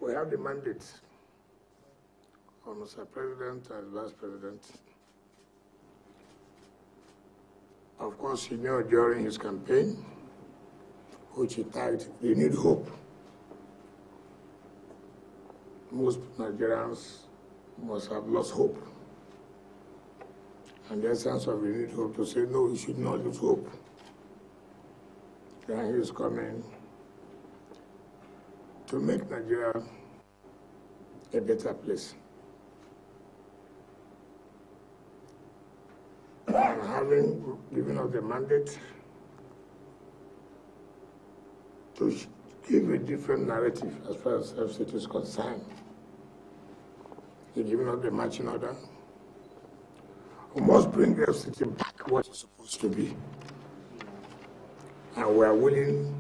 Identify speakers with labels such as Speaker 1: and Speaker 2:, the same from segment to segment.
Speaker 1: We have the mandate of Mr. President and Vice President. Of course, he knew during his campaign, which he tagged, "We need hope." Most Nigerians must have lost hope. And the essence of "we need hope" to say, no, we should not lose hope. Then he is coming to make Nigeria a better place. And having given us the mandate to give a different narrative as far as FCTA is concerned, he's given us the marching order. We must bring the FCTA back what it's supposed to be. And we are willing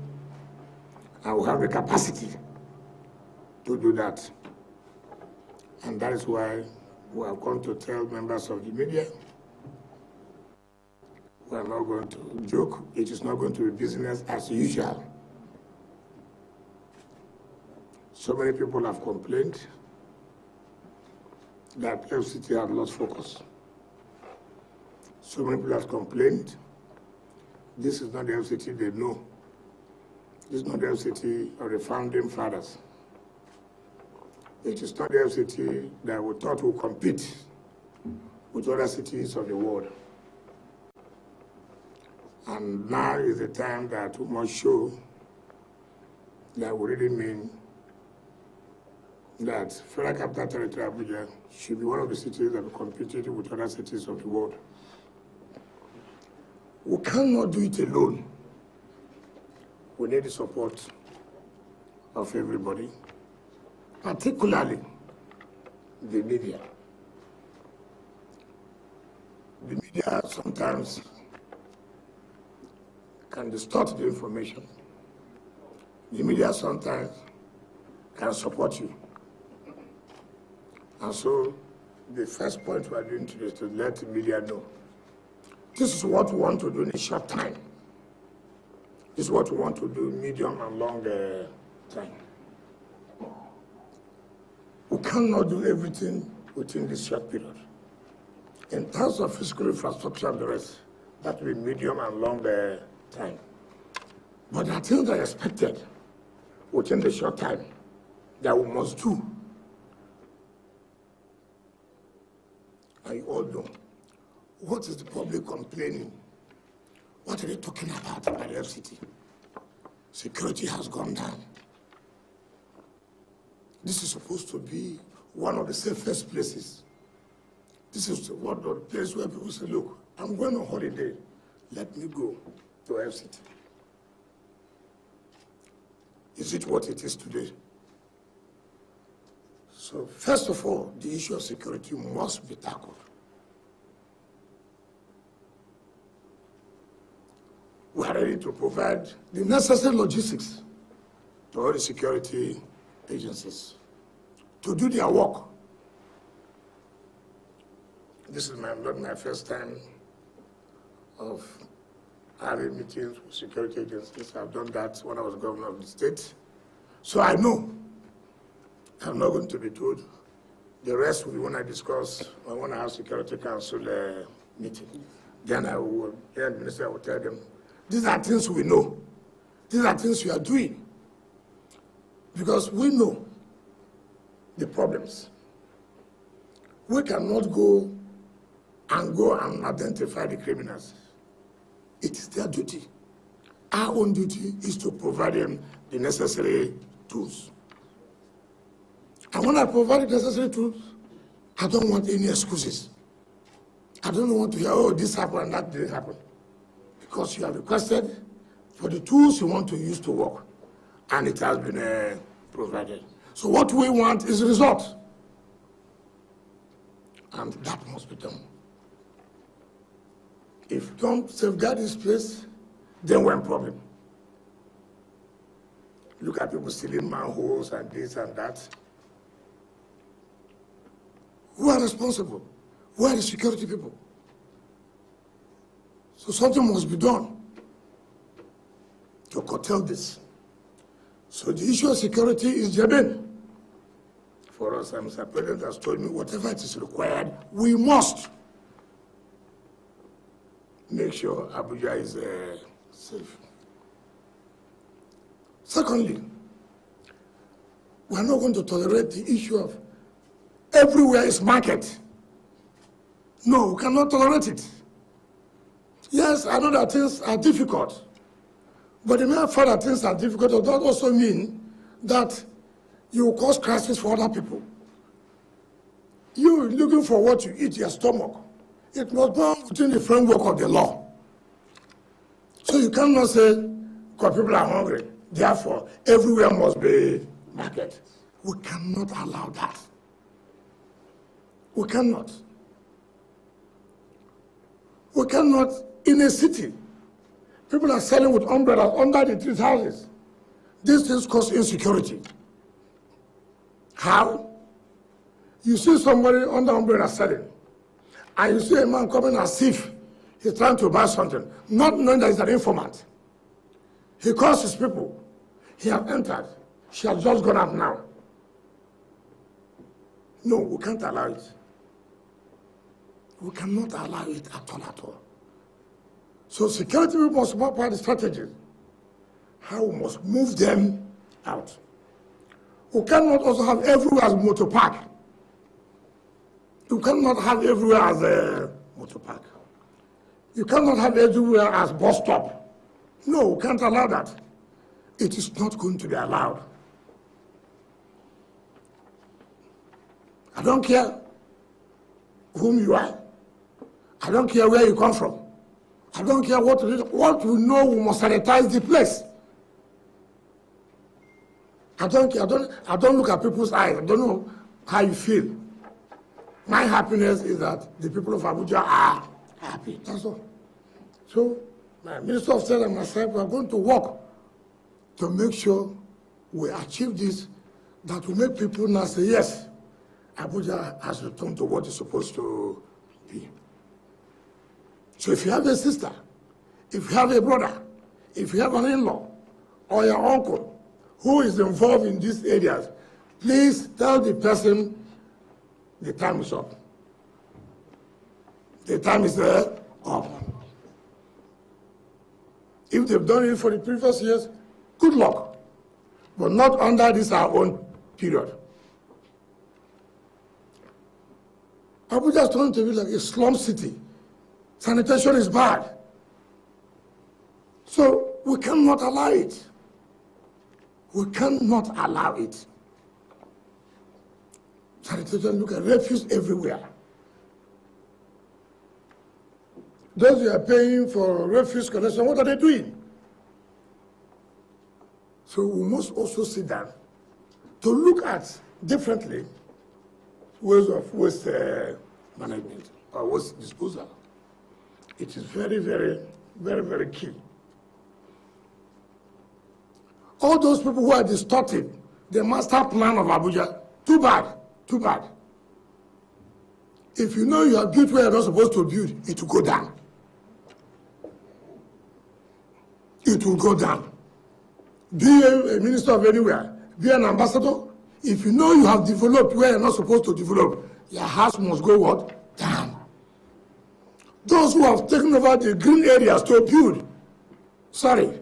Speaker 1: and we have the capacity to do that. And that is why we are going to tell members of the media, we are not going to joke. It is not going to be business as usual. So many people have complained that FCTA have lost focus. So many people have complained this is not the FCTA they know. This is not the FCTA of the founding fathers. It is not the FCTA that we thought would compete with other cities of the world. And now is the time that we must show that we really mean that Federal Capital Territory Abuja should be one of the cities that will compete with other cities of the world. We cannot do it alone. We need the support of everybody, particularly the media. The media sometimes can distort the information. The media sometimes can support you. And so the first point we are doing today is to let the media know. This is what we want to do in a short time. This is what we want to do medium and long time. We cannot do everything within this short period. In terms of physical infrastructure and the rest, that will be medium and long time. But there are things that are expected within the short time that we must do. And you all know, what is the public complaining? What are they talking about the FCTA? Security has gone down. This is supposed to be one of the safest places. This is one of the places where people say, look, I'm going on holiday. Let me go to FCTA. Is it what it is today? So first of all, the issue of security must be tackled. We are ready to provide the necessary logistics to all the security agencies to do their work. This is not my first time of having meetings with security agencies. I've done that when I was governor of the state. So I know I'm not going to be told. The rest will be when I discuss, when I have Security Council meeting. Then I will, the minister will tell them, these are things we know. These are things we are doing. Because we know the problems. We cannot go and identify the criminals. It is their duty. Our own duty is to provide them the necessary tools. And when I provide the necessary tools, I don't want any excuses. I don't want to hear, oh, this happened and that didn't happen. Because you have requested for the tools you want to use to work, and it has been provided. So what we want is a result. And that must be done. If you don't safeguard this place, then we're in problem. Look at people stealing manholes and this and that. Who are responsible? Who are the security people? So something must be done to curtail this. So the issue of security is germane for us, and Mr. President has told me whatever it is required, we must make sure Abuja is safe. Secondly, we are not going to tolerate the issue of everywhere is market. No, we cannot tolerate it. Yes, I know that things are difficult, but the mere fact that things are difficult does not also mean that you will cause crisis for other people. You looking for what you eat, your stomach. It must be within the framework of the law. So you cannot say, because people are hungry, therefore everywhere must be market. We cannot allow that. We cannot. We cannot, in a city, people are selling with umbrellas under the trees houses. These things cause insecurity. How? You see somebody under umbrella selling, and you see a man coming as if he's trying to buy something, not knowing that he's an informant. He calls his people. He has entered. She has just gone up now. No, we can't allow it. We cannot allow it at all. So security must be part of the strategy. How we must move them out. We cannot also have everywhere as motor park. You cannot have everywhere as a motor park. You cannot have everywhere as bus stop. No, we can't allow that. It is not going to be allowed. I don't care whom you are. I don't care where you come from. I don't care what we know, we must sanitize the place. I don't care. I don't look at people's eyes. I don't know how you feel. My happiness is that the people of Abuja are happy. That's all. So, my Minister of State and myself are going to work to make sure we achieve this, that will make people now say, yes, Abuja has returned to what it's supposed to be. So if you have a sister, if you have a brother, if you have an in-law or your uncle who is involved in these areas, please tell the person the time is up. The time is up. If they've done it for the previous years, good luck. But not under this our own period. Abuja is turning to be like a slum city. Sanitation is bad. So we cannot allow it. We cannot allow it. Sanitation, look at refuse everywhere. Those who are paying for refuse collection, what are they doing? So we must also sit down to look at differently ways of waste management or waste disposal. It is very, very, very, very key. All those people who are distorting the master plan of Abuja, too bad, too bad. If you know you have built where you're not supposed to build, it will go down. It will go down. Be a minister of anywhere, be an ambassador. If you know you have developed where you're not supposed to develop, your house must go what? Down. Those who have taken over the green areas to build, sorry,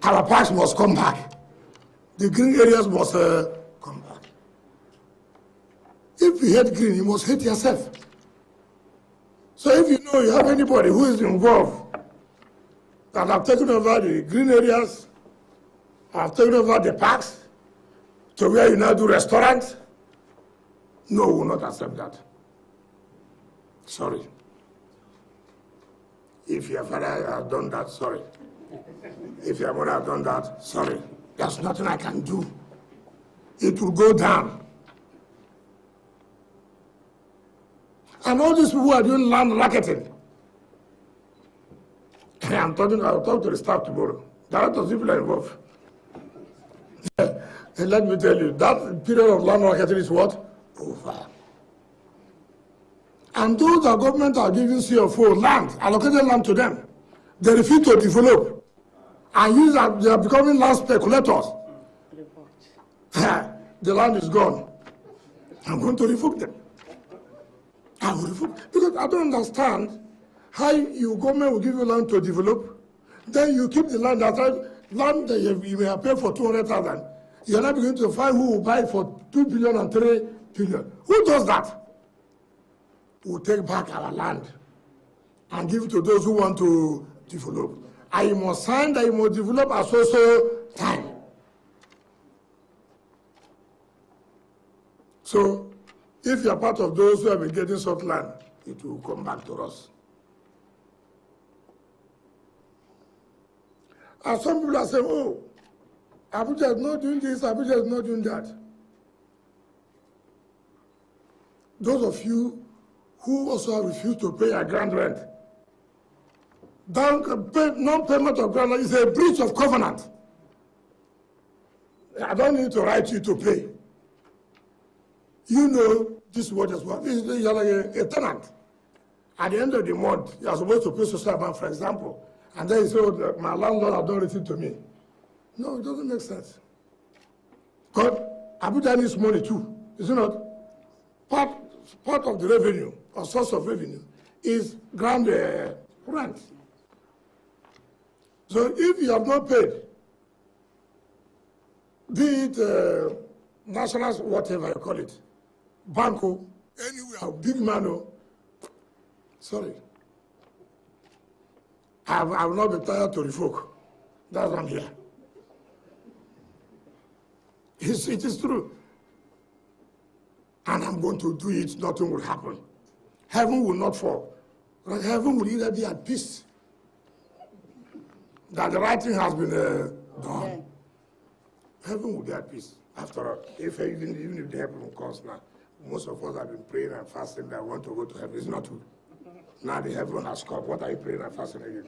Speaker 1: our parks must come back. The green areas must come back. If you hate green, you must hate yourself. So if you know you have anybody who is involved that have taken over the green areas, have taken over the parks, to where you now do restaurants, no, we will not accept that. Sorry. If your father has done that, sorry. If your mother has done that, sorry. There's nothing I can do. It will go down. And all these people who are doing land racketing, I'll talk to the staff tomorrow. There are lots of people involved. And let me tell you, that period of land racketing is what? Over. And those that government are giving CFO land, allocated land to them, they refuse to develop. And they are becoming land speculators. The land is gone. I'm going to revoke them. I will revoke, because I don't understand how your government will give you land to develop, then you keep the land outside, land that you may have paid for 200,000. You're not beginning to find who will buy for 2 billion and 3 billion. Who does that? We'll take back our land and give it to those who want to develop. And you must sign that you must develop at so time. So, if you are part of those who have been getting such land, it will come back to us. And some people are saying, oh, Abuja is not doing this, Abuja is not doing that. Those of you who also refuse to pay a grand rent, non-payment of grand rent is a breach of covenant. I don't need to write you to pay. You know this word as well. You're like a tenant. At the end of the month, you're supposed to pay social amount, for example. And then you say, oh, my landlord has done anything to me. No, it doesn't make sense. Because Abuja needs money too, is it not? Part of the revenue, or source of revenue, is ground rent. So if you have not paid, be it national, whatever you call it, banco, anywhere, big mano, sorry. I will not be tired to revoke. That's why I'm here. It is true. And I'm going to do it, nothing will happen. Heaven will not fall. But heaven will either be at peace, that the right thing has been done. Heaven will be at peace. After all, even if the heaven comes now, most of us have been praying and fasting that want to go to heaven. It's not true. Now the heaven has come. What are you praying and fasting again?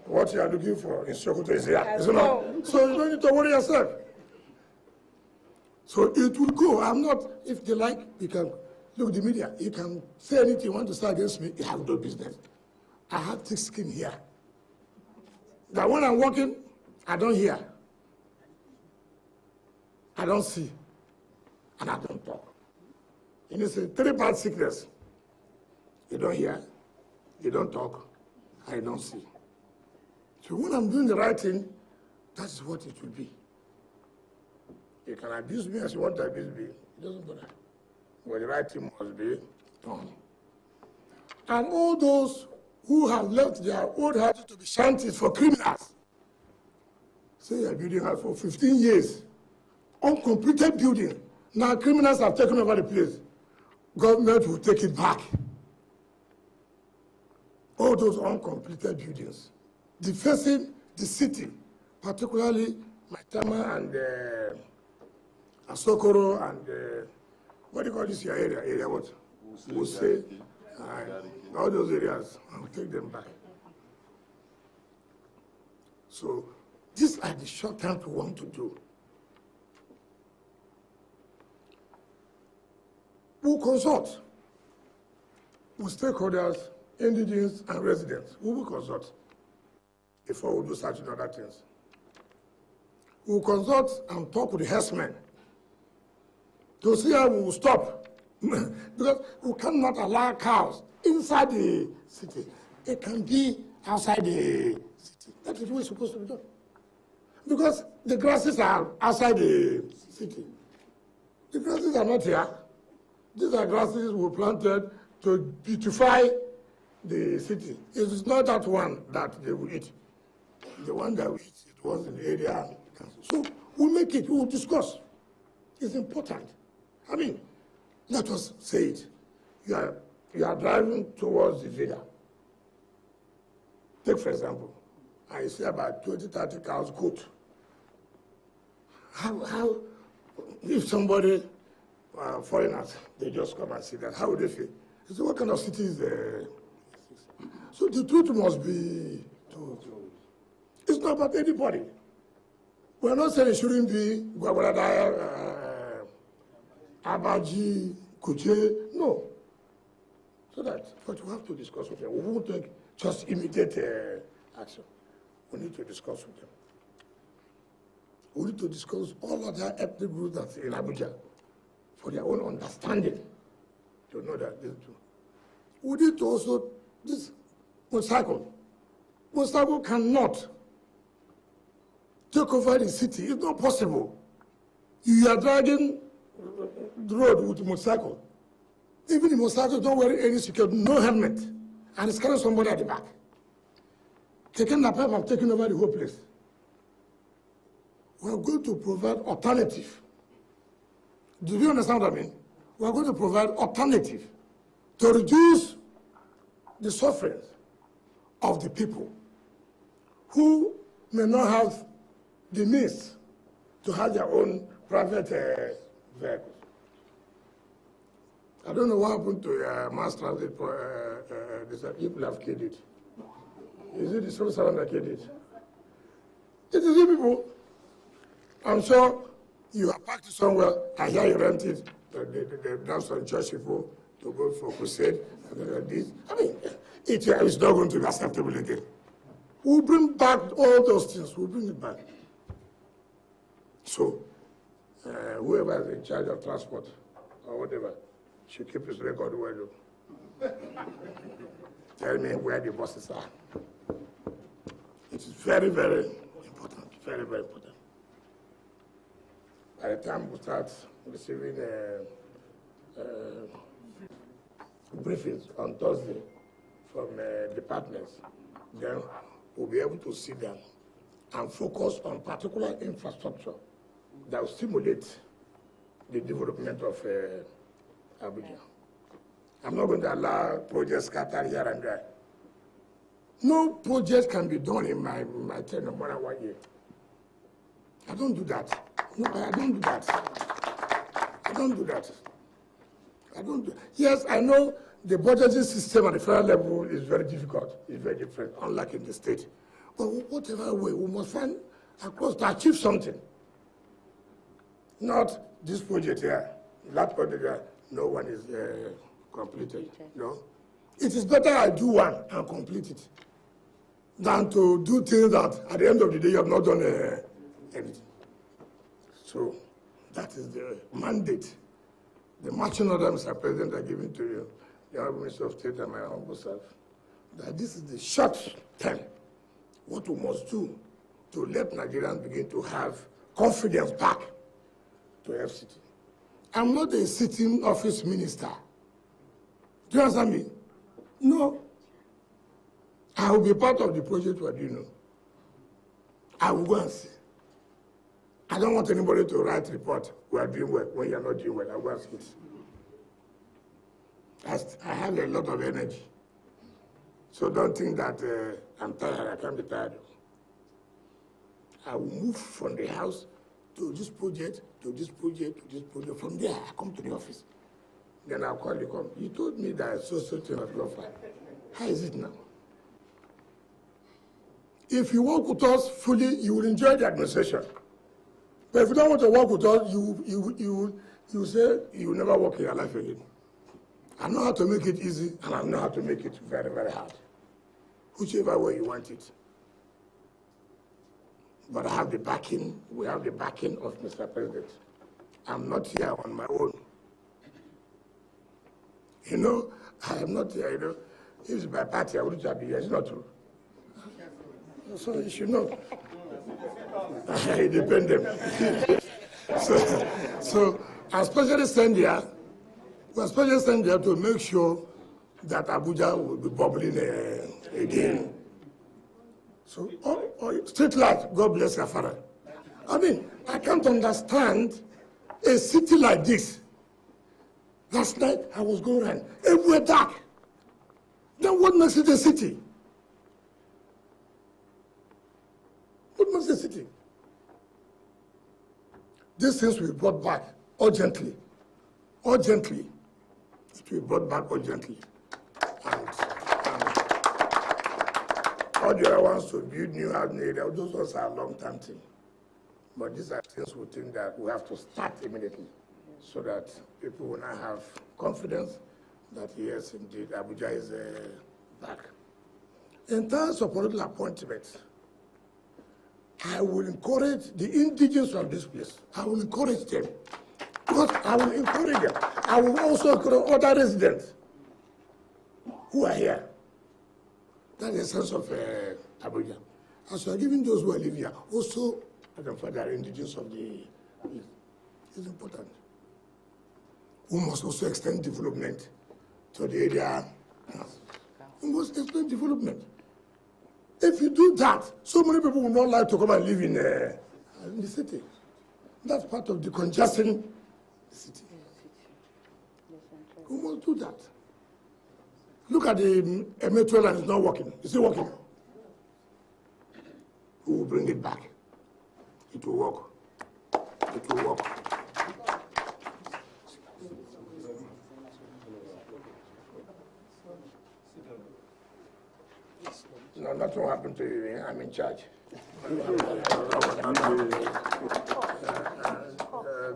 Speaker 1: What you are looking for in Sokoto is here. Is it not? So you don't need to worry yourself. So it will go. I'm not, if they like, you can look at the media. You can say anything you want to say against me. You have no business. I have thick skin here. That when I'm walking, I don't hear. I don't see. And I don't talk. And it's a 3-part sickness. You don't hear, you don't talk, I don't see. So when I'm doing the right thing, that's what it will be. You can abuse me as you want to abuse me. It doesn't matter. But the right thing must be done. And all those who have left their old houses to be shanties for criminals, say you're building house for 15 years, uncompleted building. Now criminals have taken over the place. Government will take it back. All those uncompleted buildings, defacing the city, particularly Maitama and Asokoro and what do you call this your area? Area what? Wuse. All those areas, I'll take them back. So these are the short term we want to do. We'll consult with stakeholders, indigenous and residents. We will consult before we do such and other things. We will consult and talk with the herdsmen to see how we will stop. Because we cannot allow cows inside the city. It can be outside the city. That is what is supposed to be done. Because the grasses are outside the city. The grasses are not here. These are grasses we planted to beautify the city. It is not that one that they will eat. The one that we eat, it was in the area. So we'll make it, we'll discuss. It's important. I mean, let us say it. You are driving towards the villa. Take, for example, I see about 20, 30 cows goat. How, if somebody, foreigners, they just come and see that, how would they feel? They say, what kind of city is there? So the truth must be told. It's not about anybody. We're not saying it shouldn't be Gwagwarada, Abaji, Kuje, no. So that, but we have to discuss with them. We won't take just immediate action. We need to discuss with them. We need to discuss all other ethnic groups that's in Abuja. for their own understanding to know that this is true. We need to also, this motorcycle cannot take over the city. It's not possible. You are dragging the road with a motorcycle. Even the motorcycle don't wear any security, no helmet, and it's carrying somebody at the back. Taking the pipe and taking over the whole place. We are going to provide alternative. Do you understand what I mean? We are going to provide alternative to reduce the suffering of the people who may not have the means to have their own private vehicles. I don't know what happened to mass transit for people have killed it. Is it the civil servant that killed it? It is you people. I'm sure you are parked somewhere, I hear you rent it, they've done some church people to go for crusade, and this. I mean, it's not going to be acceptable again. We'll bring back all those things, we'll bring it back. So, whoever is in charge of transport or whatever should keep his record well. Tell me where the buses are. It's very, very important, very, very important. By the time we start receiving briefings on Thursday from departments, then we'll be able to sit down and focus on particular infrastructure that will stimulate the development of Abuja. I'm not going to allow projects scattered here and there. No project can be done in my tenure more than 1 year. I don't do that. No, I don't do that. I don't do that. I don't do. Yes, I know the budgeting system at the federal level is very difficult. It's very different, unlike in the state. But whatever way, we must find a course to achieve something. Not this project here, that project here, no one is completed. No. It is better I do one and complete it than to do things that at the end of the day you have not done anything. So that is the mandate. The marching order, Mr. President, are giving to you, the Honorable Minister of State and my humble self, that this is the short term, what we must do to let Nigerians begin to have confidence back to FCT. I'm not a sitting office minister. Do you understand me? No. I will be part of the project we are doing. I will go and see. I don't want anybody to write report, we are doing well, when you are not doing well. I will go and see it. I have a lot of energy. So don't think that I'm tired, I can't be tired. I will move from the house to this project, to this project, to this project. From there, I come to the office. Then I'll call you, come. You told me that so thing has gone fine. How is it now? If you work with us fully, you will enjoy the administration. But if you don't want to work with us, you say you will never work in your life again. I know how to make it easy, and I know how to make it very, very hard. Whichever way you want it. But I have the backing, we have the backing of Mr. President. I'm not here on my own. You know, I am not here, you know. If it's my party, I wouldn't be here. It's not true. So you should know. I depend them. so I especially send here, we especially send here to make sure that Abuja will be bubbling again. So, street light, God bless your father. I mean, I can't understand a city like this. Last night, I was going around, everywhere dark. Then what makes it a city? What makes it a city? These things will be brought back urgently. Urgently. It will be brought back urgently. And all the other ones to build new housing area, those ones are a long-term thing. But these are things we think that we have to start immediately so that people will now have confidence that yes, indeed, Abuja is back. In terms of political appointments, I will encourage the indigenous of this place. I will encourage them Because I will encourage them. I will also encourage other residents who are here. That is the sense of Abuja. As we are giving those who are living here, also for the indigenous of the place. It's important. We must also extend development to the area. We must extend development. If you do that, so many people will not like to come and live in the city. That's part of decongesting the city. We must do that. Look at the metro line, it's not working. Is it working? We will bring it back. It will work. It will work. No, nothing will happen to you. I'm in charge.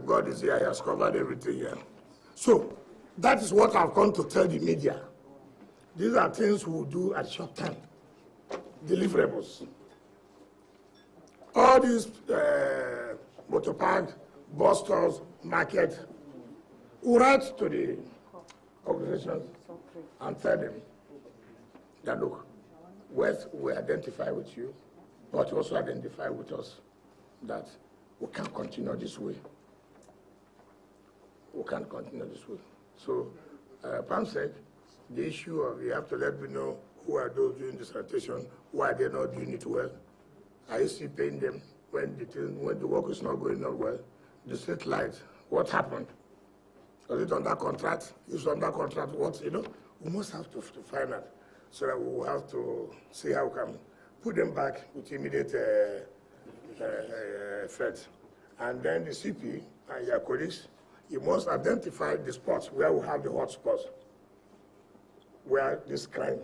Speaker 1: God is here. He has covered everything here. So, that is what I've come to tell the media. These are things we'll do at short time. Deliverables. All these motor park, bus stores, market, we'll write to the organizations and tell them that, look, we identify with you, but also identify with us that we can't continue this way. We can't continue this way. So, Pam said, the issue of you have to let me know who are those doing the sanitation, why they're not doing it well. Are you still paying them when the work is not going on well? The street light, what happened? Was it under contract? If it's under contract, what, we must have to find out. So that we will have to see how we can put them back with immediate effect. And then the CP and your colleagues, you must identify the spots where we have the hot spots, where this crime.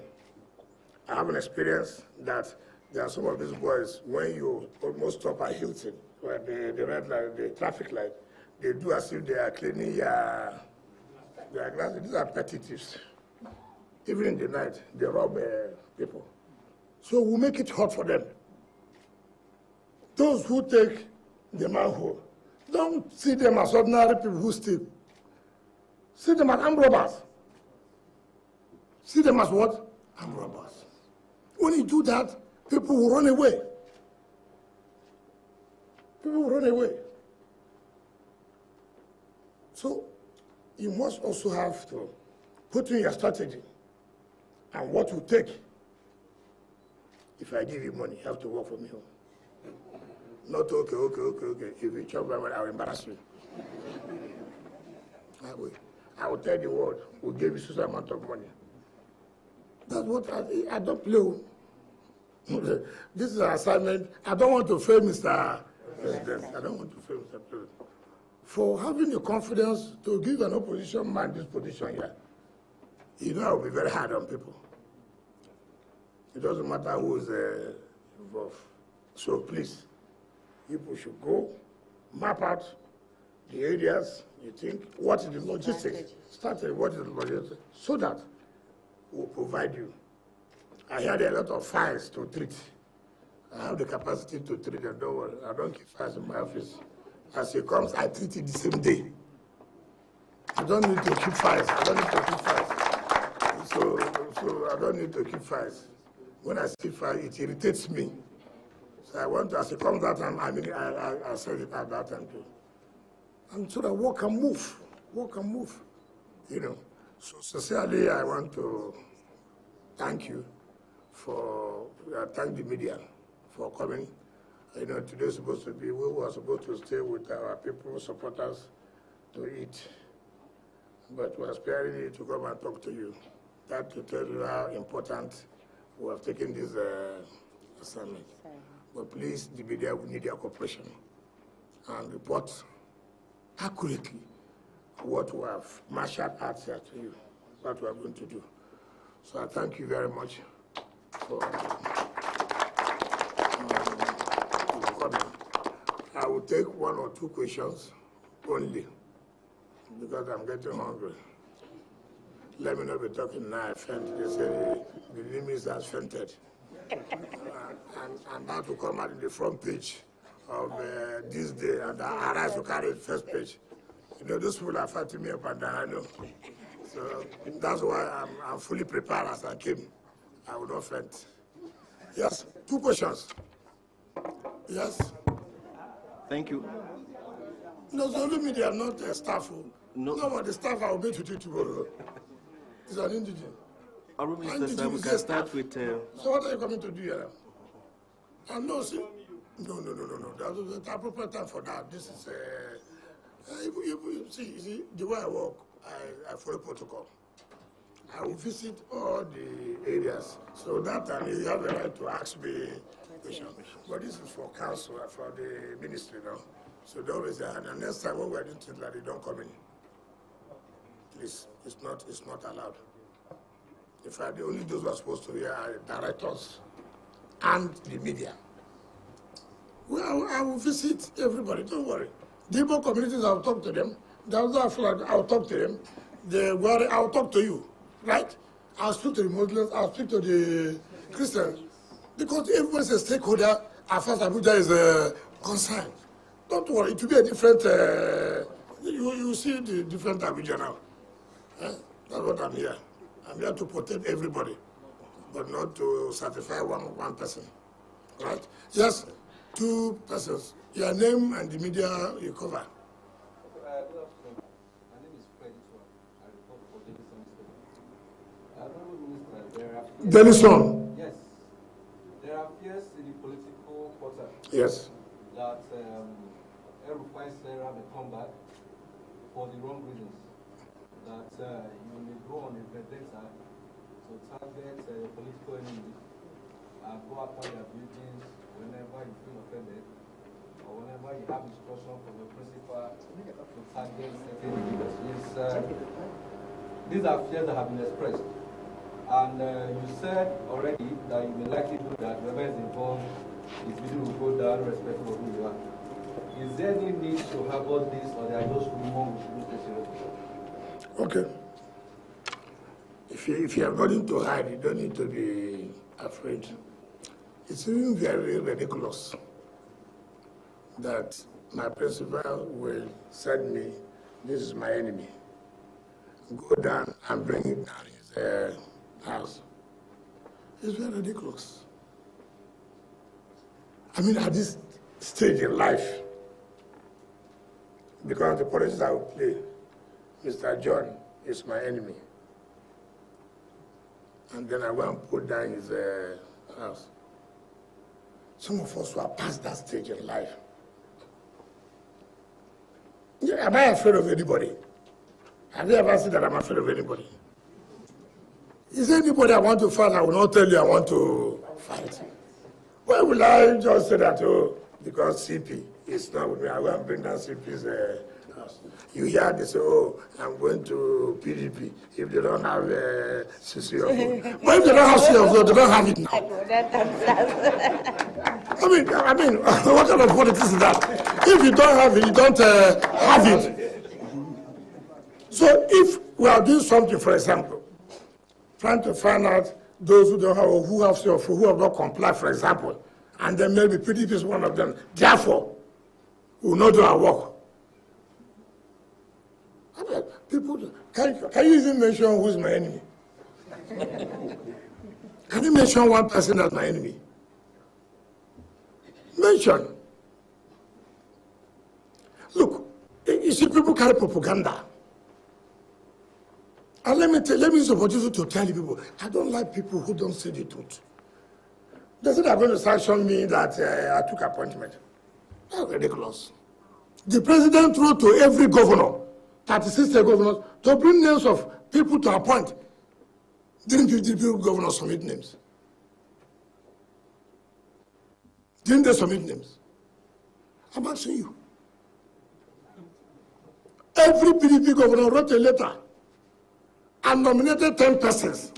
Speaker 1: I have an experience that there are some of these boys, when you almost stop at Hilton, where the red light, the traffic light, they do as if they are cleaning their glasses. These are petty thieves. Even in the night, they rob people. So we make it hot for them. Those who take the manhole, don't see them as ordinary people who steal. See them as armed robbers. See them as what? Armed robbers. When you do that, people will run away. People will run away. So you must also have to put in your strategy. And what you take, if I give you money, you have to work for me home. Not okay. If you chop my money, I will embarrass you. I will tell the world, we gave you such an amount of money. That's what I don't play. This is an assignment. I don't want to fail Mr. President. I don't want to fail Mr. President. For having the confidence to give an opposition man this position here, I will be very hard on people. It doesn't matter who is involved. So please, people should go, map out the areas you think, what is the logistics, what is the logistics, so that we'll provide you. I had a lot of files to treat. I have the capacity to treat them, don't worry. I don't keep files in my office. As it comes, I treat it the same day. I don't need to keep files. So I don't need to keep files. When I see files, it irritates me. So I want to, as it comes that time, I said it at that time too. And so that work can move. So sincerely, I want to thank you thank the media for coming. Today is supposed to be, we were supposed to stay with our people, supporters, to eat. But we are sparing you to come and talk to you. That to tell you how important we have taken this assignment. But please, the media, we need your cooperation and report accurately what we have marshaled out here to you, what we are going to do. So I thank you very much for coming. I will take 1 or 2 questions only, because I'm getting hungry. Let me not be talking now. I faint. They say the limits has fainted. And that will come out in the front page of this day, and I rise to carry the first page. You know, those people are fighting me up and down, I know. So that's why I'm fully prepared as I came. I will not faint. Yes, 2 questions. Yes.
Speaker 2: Thank you.
Speaker 1: No, so only me, they are not staff.
Speaker 2: No,
Speaker 1: but the staff I will meet with you tomorrow. It's an indigent.
Speaker 2: Honorable Minister, sir, we can start with...
Speaker 1: So what are you coming to do here? And no, see, no. That's the appropriate time for that. This is, see, the way I work, I follow protocol. I will visit all the areas. So that time you have the right to ask me questions. But this is for council, for the ministry now. So they always say, and the next time when we're doing things like they don't come in. Please, it's not allowed. In fact, the only those who are supposed to be are directors and the media. Well, I will visit everybody, don't worry. The Igbo communities, I'll talk to them. The other I'll talk to them. I'll talk to you, right? I'll speak to the Muslims, I'll speak to the Christians. Because everyone's a stakeholder as far as Abuja is concerned. Don't worry, it will be a different, you see the different Abuja now. That's what I'm here. I'm here to protect everybody, but not to satisfy one person, right? Just 2 persons. Your name and the media you cover.
Speaker 3: Good afternoon. My name is Fred. I report for Daily Sun. Minister,
Speaker 1: Daily Sun.
Speaker 3: Yes. There are fears in the political quarter.
Speaker 1: Yes.
Speaker 3: That El-Rufai Sarah may come back for the wrong reasons. That you may go on a vendetta to target your political enemies and go after their buildings whenever you feel offended or whenever you have instruction from your principal to target certain individuals. These are fears that have been expressed. And you said already that you may likely do that whoever is involved, his video will go down irrespective of who you are. Is there any need to have all this, or there are just rumors we should take seriously?
Speaker 1: Okay. If you are going to hide, you don't need to be afraid. It's even very ridiculous that my principal will send me, this is my enemy, go down and bring it down his house. It's very ridiculous. I mean, at this stage in life, because the politics I will play, Mr. John is my enemy. And then I go and put down his house. Some of us who are past that stage in life. Yeah, am I afraid of anybody? Have you ever said that I'm afraid of anybody? Is there anybody I want to fight? I will not tell you I want to fight. Why will I just say that, oh, because CP is not with me, I will bring down CP's house. You hear they say, oh, I'm going to PDP if they don't have CCO. But if they don't have CCO, they don't have it now. I mean, what kind of politics is that? If you don't have it, you don't have it. So if we are doing something, for example, trying to find out those who don't have or who have CCO, who have not complied, for example, and then maybe PDP is one of them, therefore, we will not do our work. People, can you even mention who is my enemy? Can you mention one person as my enemy? Mention. Look, you see, people carry propaganda. And let me use the opportunity to tell you people, I don't like people who don't say the truth. They say they're going to sanction me that I took appointment. That's ridiculous. The president wrote to every governor, 36 state governors, to bring names of people to appoint. Didn't the governors submit names? Didn't they submit names? I'm asking you. Every PDP governor wrote a letter and nominated 10 persons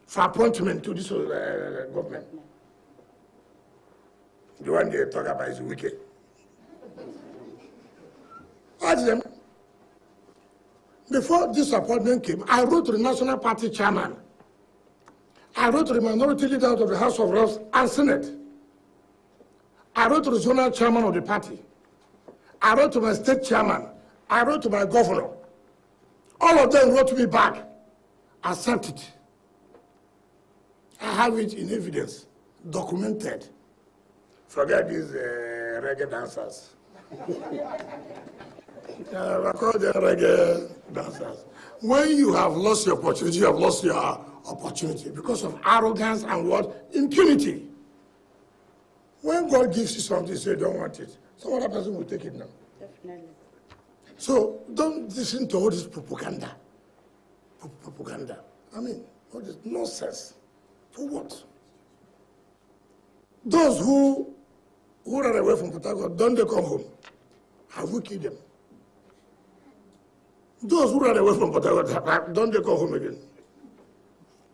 Speaker 1: for appointment to this government. The one they talk about is Wike. Ask them. Before this appointment came, I wrote to the National Party chairman. I wrote to the minority leader of the House of Reps and Senate. I wrote to the zonal chairman of the party. I wrote to my state chairman I wrote to my governor. All of them wrote me back. Accept it. I have it in evidence, documented. Forget these reggae dancers. I call them reggae dancers. When you have lost your opportunity, you have lost your opportunity because of arrogance and what? Impunity. When God gives you something, you say you don't want it. Some other person will take it now.
Speaker 4: Definitely.
Speaker 1: So don't listen to all this propaganda. Propaganda. I mean, all this nonsense. For what? Those who ran away from Port Harcourt, don't they come home? Have we killed them? Those who ran away from Port Harcourt, don't they come home again?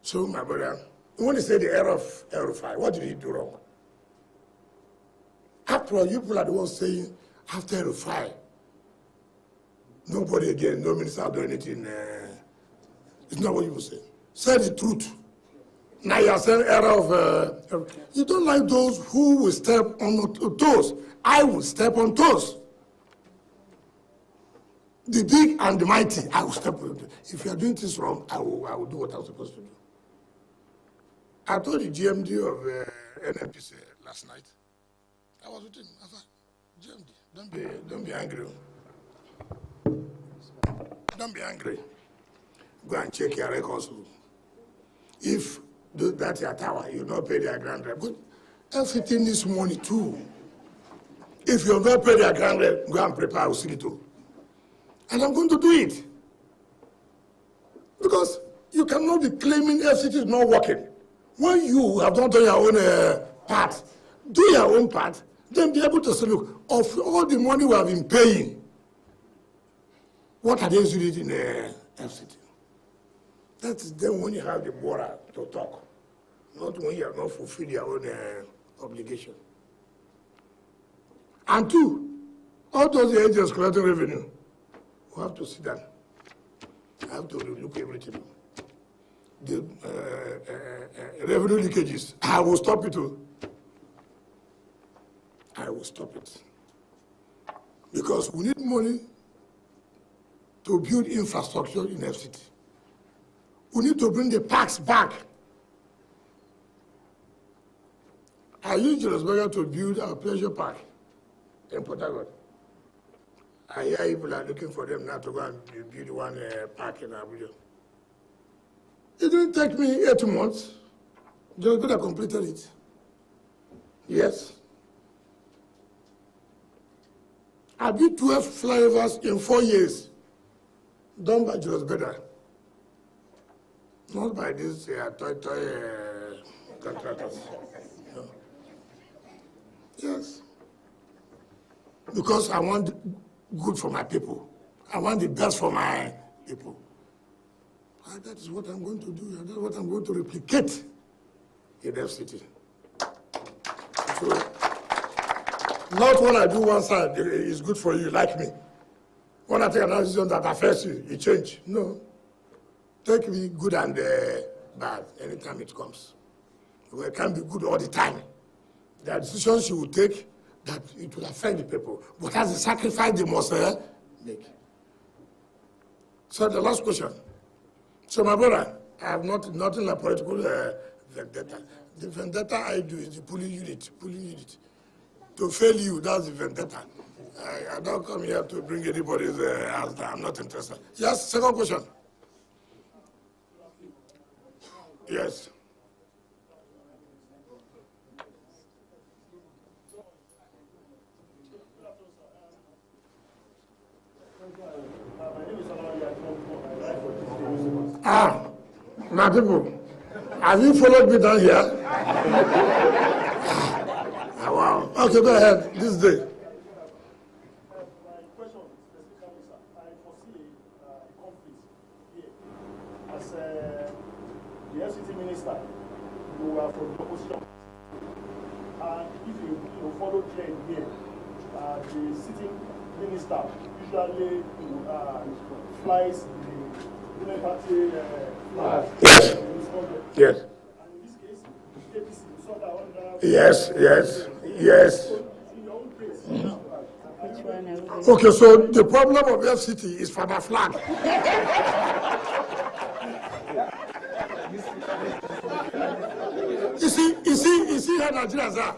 Speaker 1: So, my brother, when you say the error of El-Rufai, what did he do wrong? After all, you people are the ones saying, after El-Rufai, nobody again, no minister will do anything. It's not what you will say. Say the truth. Now you are saying error of... you don't like those who will step on toes. I will step on toes. The big and the mighty, I will step on toes. If you are doing things wrong, I will do what I'm supposed to do. I told the GMD of NNPC last night. I was with him. I thought, GMD, don't be angry. Don't be angry. Go and check your records. If that's your tower, you not pay their grand rent. But everything needs money too. If you not pay their grand rent, go and prepare Usigito. And I'm going to do it. Because you cannot be claiming FCT is not working. When you have not done your own part, do your own part, then be able to say, look, of all the money we have been paying, what are they using in FCT? That's then when you have the border to talk, not when you have not fulfilled your own obligation. And two, all those agents collecting revenue, we have to sit down. I have to look everything. The revenue leakages, I will stop it too. I will stop it. Because we need money to build infrastructure in FCT. We need to bring the parks back. I used Julius Berger to build a pleasure park in Port Harcourt. I hear people are looking for them now to go and build one park in Abuja. It didn't take me 8 months. Julius Berger completed it. Yes. I built 12 flyovers in 4 years, done by Julius Berger. Not by these toy contractors. No. Yes. Because I want good for my people. I want the best for my people. And that is what I'm going to do, and that's what I'm going to replicate in FCT. So, not when I do one side, it's good for you, like me. When I take an decision that affects you, you change. No. Take me good and bad anytime it comes. It can't be good all the time. There are decisions you will take that it will affect the people, but as a sacrifice they must make. So the last question. So my brother, I have nothing like political vendetta. The vendetta I do is the pulling unit. To fail you, that's the vendetta. I don't come here to bring anybody's house down. I'm not interested. Yes, second question. Yes. My people, have you followed me down here? Wow. Okay, go ahead. This day.
Speaker 5: My question specifically, sir, I foresee a conflict here. As the FCT minister, you are from the opposition. And if you follow trend here, the sitting minister usually flies the Union Party flag.
Speaker 1: Yes.
Speaker 5: And in this case, the APC, you saw that under...
Speaker 1: Yes.
Speaker 5: In your own case,
Speaker 1: Okay, so the problem of FCT is for the flag. You see how Nigerians are.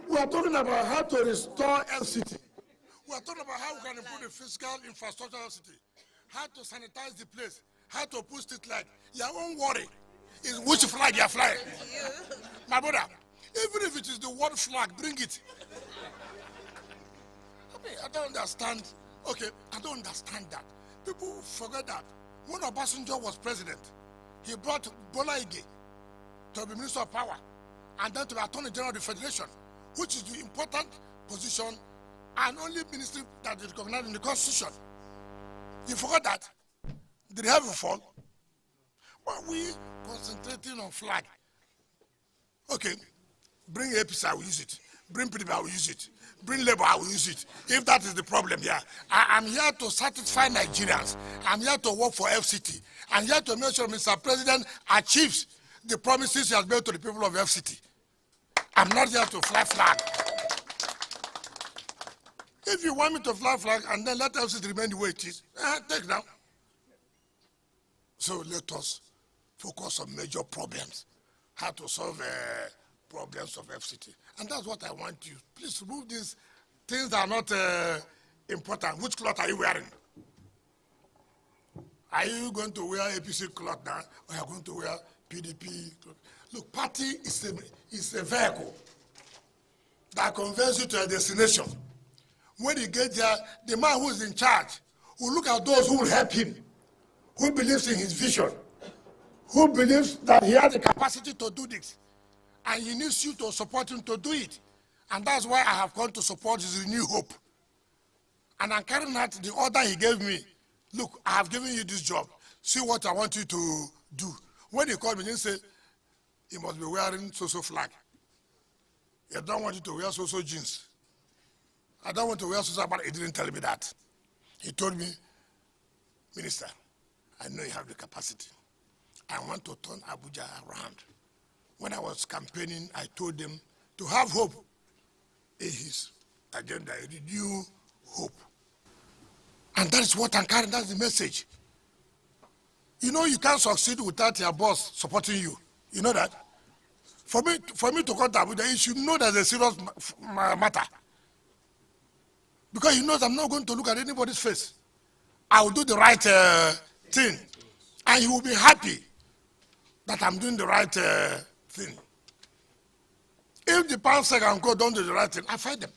Speaker 1: We are talking about how to restore FCT. We are talking about how we can improve the physical infrastructure of FCT, how to sanitize the place, how to push it like your own worry is which flag you are flying. My brother, even if it is the world flag, bring it. I don't understand. Okay, I don't understand that. People forget that when Obasanjo was president, he brought Bola Ige to be Minister of Power and then to be Attorney General of the Federation, which is the important position and only ministry that is recognized in the Constitution. You forgot that? Did he have a fall? Well, we concentrating on flag. Okay, bring APC, I will use it. Bring PDP, I will use it. Bring Labour, I will use it. If that is the problem here, I'm here to satisfy Nigerians. I'm here to work for FCT. I'm here to make sure Mr. President achieves the promises he has made to the people of FCT. I'm not here to fly flag. If you want me to fly flag and then let FCT remain the way it is, take now. So let us focus on major problems, how to solve problems of FCT. And that's what I want you. Please remove these things that are not important. Which cloth are you wearing? Are you going to wear APC cloth now, or are you going to wear PDP cloth? Look, party is a vehicle that conveys you to a destination. When you get there, the man who is in charge will look at those who will help him, who believes in his vision, who believes that he has the capacity to do this. And he needs you to support him to do it. And that's why I have come to support his renewed hope. And I'm carrying out the order he gave me. Look, I have given you this job. See what I want you to do. When he called me, he said, he must be wearing so-so flag. I don't want you to wear so-so jeans. I don't want to wear so-so, but he didn't tell me that. He told me, Minister, I know you have the capacity. I want to turn Abuja around. When I was campaigning, I told them to have hope in his agenda, a renewed hope. And that is what I'm carrying, that's the message. You know, you can't succeed without your boss supporting you. You know that? For me to come to Abuja, you should know there's a serious matter. Because he knows I'm not going to look at anybody's face. I will do the right thing. And he will be happy that I'm doing the right thing. If the pastor and God don't do the right thing, I fight them.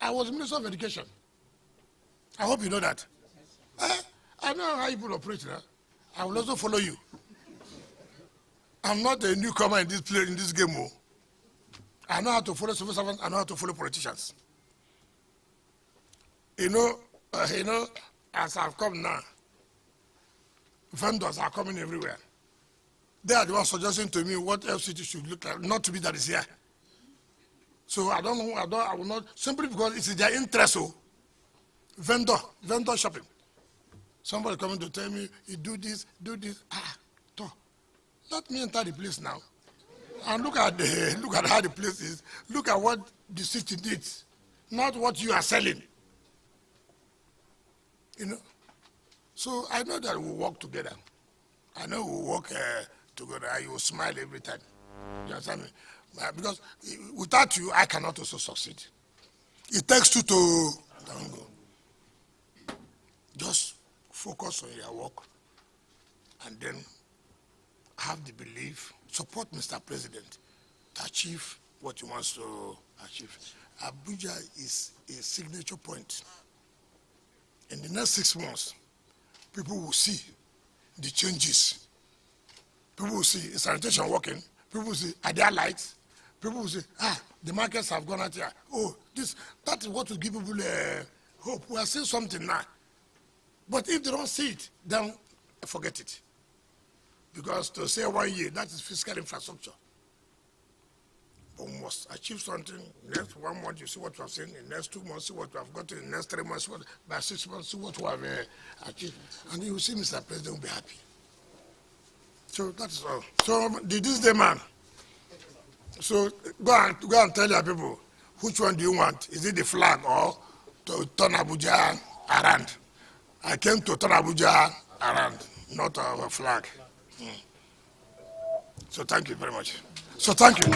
Speaker 1: I was Minister of Education. I hope you know that. I know how people operate. I will also follow you. I'm not a newcomer in this game. I know how to follow civil servants. I know how to follow politicians. You know, as I've come now, vendors are coming everywhere. They are the ones suggesting to me what FCT should look like, not to be that is here. So I don't know, I will not, simply because it's in their interest. Vendor shopping. Somebody coming to tell me, you do this. Let me enter the place now. And look at how the place is. Look at what the city needs, not what you are selling. You know? So I know that we'll work together. I know we'll work together. You will smile every time. You understand me? Because without you, I cannot also succeed. It takes two to tango. Just focus on your work and then have the belief, support Mr. President to achieve what he wants to achieve. Abuja is a signature point. In the next 6 months, people will see the changes. People will see, is sanitation working? People will see, are there lights? People will say, the markets have gone out here. That is what will give people hope. We are seeing something now. But if they don't see it, then forget it. Because to say 1 year, that is fiscal infrastructure. But we must achieve something. Next 1 month, you see what we have seen. In the next 2 months, see what we have got. In the next 3 months, by 6 months, see what we have achieved. And you will see Mr. President will be happy. So that is all. So this day, man. So go and tell your people, Which one do you want? Is it the flag or to turn Abuja around? I came to turn Abuja around, not a flag. So thank you very much. So thank you.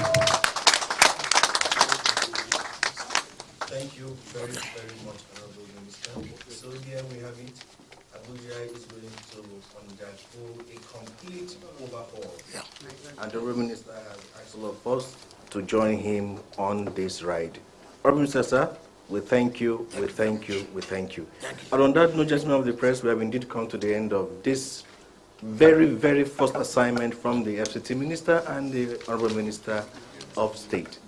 Speaker 4: Thank you very, very much, Honorable Minister. So here we have it. Abuja is willing to undergo a complete overhaul.
Speaker 1: Yeah.
Speaker 4: And the Honorable Minister has asked all of us to join him on this ride. Honorable Minister, sir, we thank you, we thank you, we thank you. And on that note, gentlemen of the press, we have indeed come to the end of this very, very first assignment from the FCT Minister and the Honorable Minister of State.